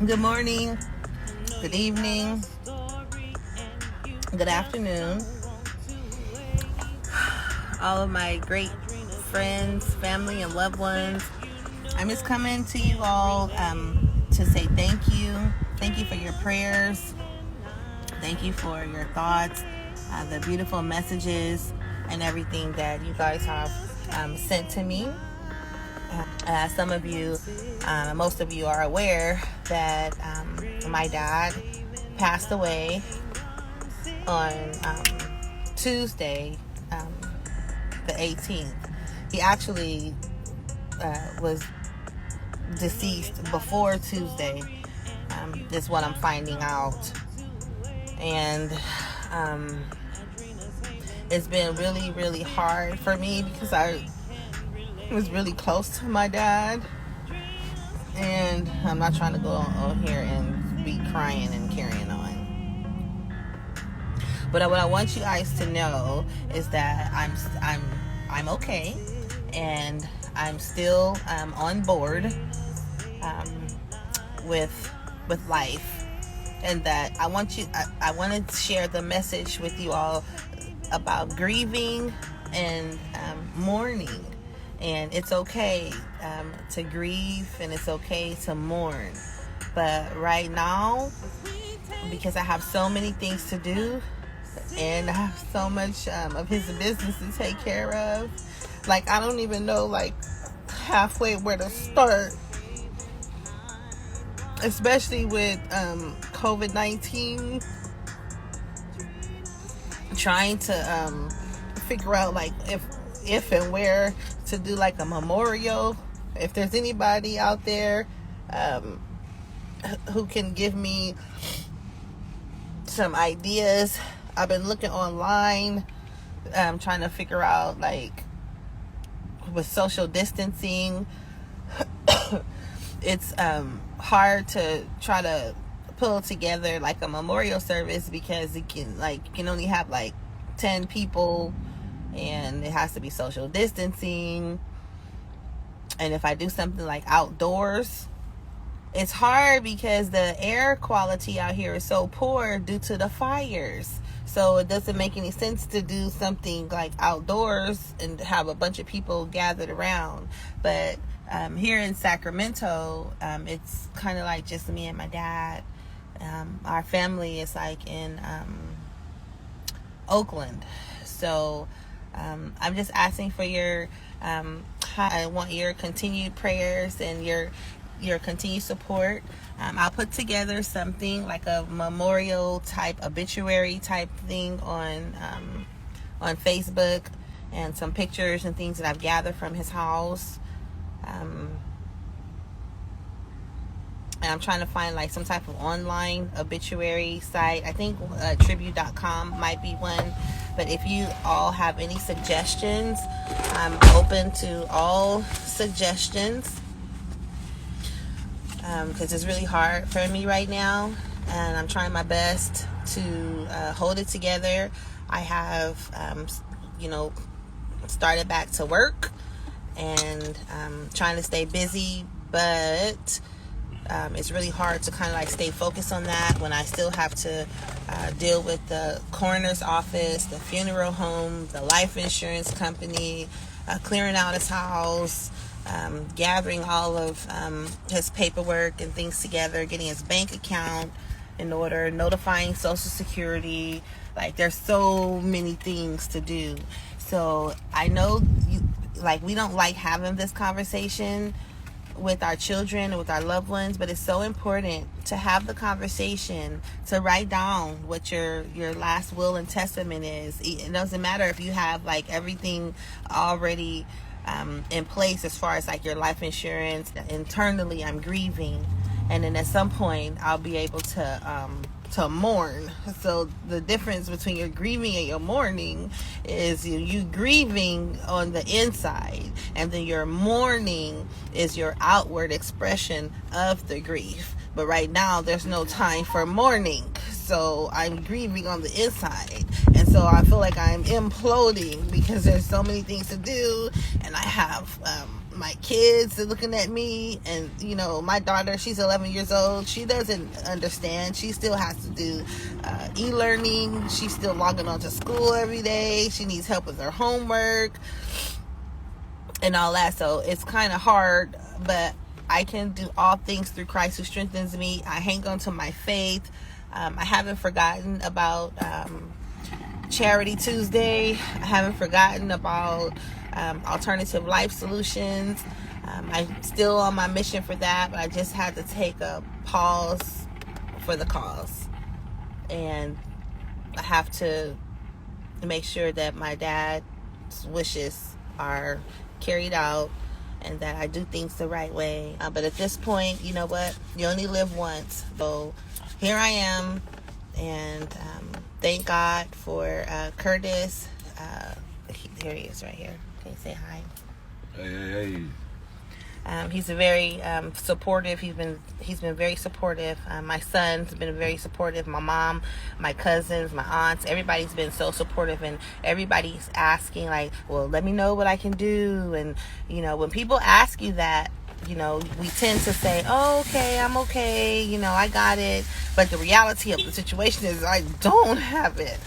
Good morning, good evening, good afternoon, all of my great friends, family, and loved ones. I'm just coming to you all to say thank you. Thank you for your prayers. Thank you for your thoughts, the beautiful messages, and everything that you guys have sent to me. Some of you, most of you are aware that my dad passed away on Tuesday, the 18th. He actually was deceased before Tuesday, is what I'm finding out. And it's been really, really hard for me because I was really close to my dad. And I'm not trying to go on here and be crying and carrying on. But what I want you guys to know is that I'm okay, and I'm still on board with life, and that I want to share the message with you all about grieving and mourning. And it's okay to grieve, and it's okay to mourn. But right now, because I have so many things to do, and I have so much of his business to take care of, like I don't even know like halfway where to start, especially with COVID-19, trying to figure out like if and where to do like a memorial. If there's anybody out there who can give me some ideas. I've been looking online, trying to figure out like with social distancing, it's hard to try to pull together like a memorial service because you can only have like 10 people, and it has to be social distancing. And if I do something like outdoors, it's hard because the air quality out here is so poor due to the fires. So it doesn't make any sense to do something like outdoors and have a bunch of people gathered around. But here in Sacramento, it's kind of like just me and my dad. Our family is like in Oakland. So I'm just asking for your I want your continued prayers and your continued support. I'll put together something like a memorial type, obituary type thing on Facebook, and some pictures and things that I've gathered from his house. And I'm trying to find like some type of online obituary site. I think tribute.com might be one. But if you all have any suggestions, I'm open to all suggestions. Because it's really hard for me right now, and I'm trying my best to hold it together. I have, started back to work, and trying to stay busy, but it's really hard to kind of like stay focused on that when I still have to deal with the coroner's office, the funeral home, the life insurance company, clearing out his house, gathering all of his paperwork and things together, getting his bank account in order, notifying Social Security. Like, there's so many things to do. So I know we don't like having this conversation with our children and with our loved ones, but it's so important to have the conversation, to write down what your last will and testament is. It doesn't matter if you have like everything already in place as far as like your life insurance. Internally, I'm grieving, and then at some point I'll be able to mourn. So the difference between your grieving and your mourning is you grieving on the inside, and then your mourning is your outward expression of the grief. But right now there's no time for mourning, so I'm grieving on the inside, and so I feel like I'm imploding because there's so many things to do, and I have my kids are looking at me, and my daughter, she's 11 years old. She doesn't understand. She still has to do e-learning. She's still logging on to school every day. She needs help with her homework and all that. So it's kind of hard, but I can do all things through Christ who strengthens me. I hang on to my faith. I haven't forgotten about Charity Tuesday. I haven't forgotten about Alternative Life Solutions. I'm still on my mission for that, but I just had to take a pause for the cause. And I have to make sure that my dad's wishes are carried out and that I do things the right way. But at this point, you know what? You only live once. So here I am, and thank God for Curtis. Here he is right here. Okay, say hi. Hey. He's a very supportive. He's been very supportive. My son's been very supportive. My mom, my cousins, my aunts, everybody's been so supportive, and everybody's asking like, well, let me know what I can do. And when people ask you that, we tend to say, oh, okay, I'm okay, I got it. But the reality of the situation is I don't have it.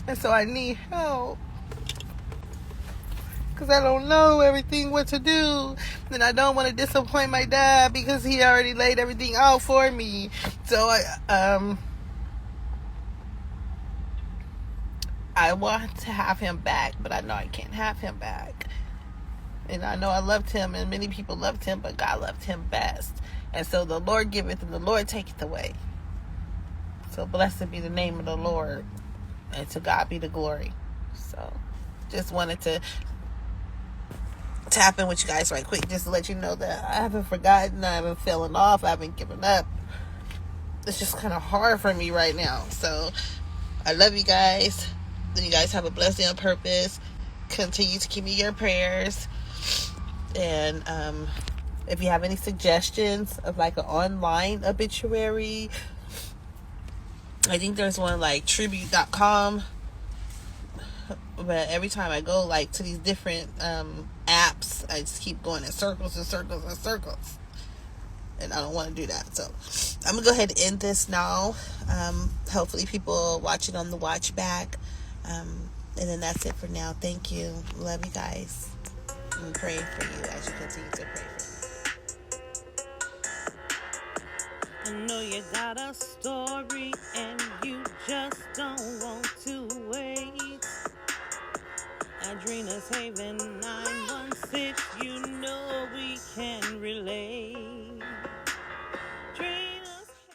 And so I need help, because I don't know what to do. And I don't want to disappoint my dad because he already laid everything out for me. So I want to have him back, but I know I can't have him back. And I know I loved him, and many people loved him, but God loved him best. And so the Lord giveth and the Lord taketh away. So blessed be the name of the Lord, and to God be the glory. So just wanted to tap in with you guys right quick, just to let you know that I haven't forgotten, I haven't fallen off, I haven't given up. It's just kind of hard for me right now. So I love you guys. You guys have a blessed day on purpose. Continue to keep me in your prayers. And if you have any suggestions of like an online obituary, I think there's one like tribute.com. But every time I go like to these different apps, I just keep going in circles and circles and circles. And I don't want to do that. So I'm going to go ahead and end this now. Hopefully people watch it on the watch back. And then that's it for now. Thank you. Love you guys. I'm praying for you as you continue to pray for me. I know you got a story and you just don't want to wait. Adrena's Haven 916,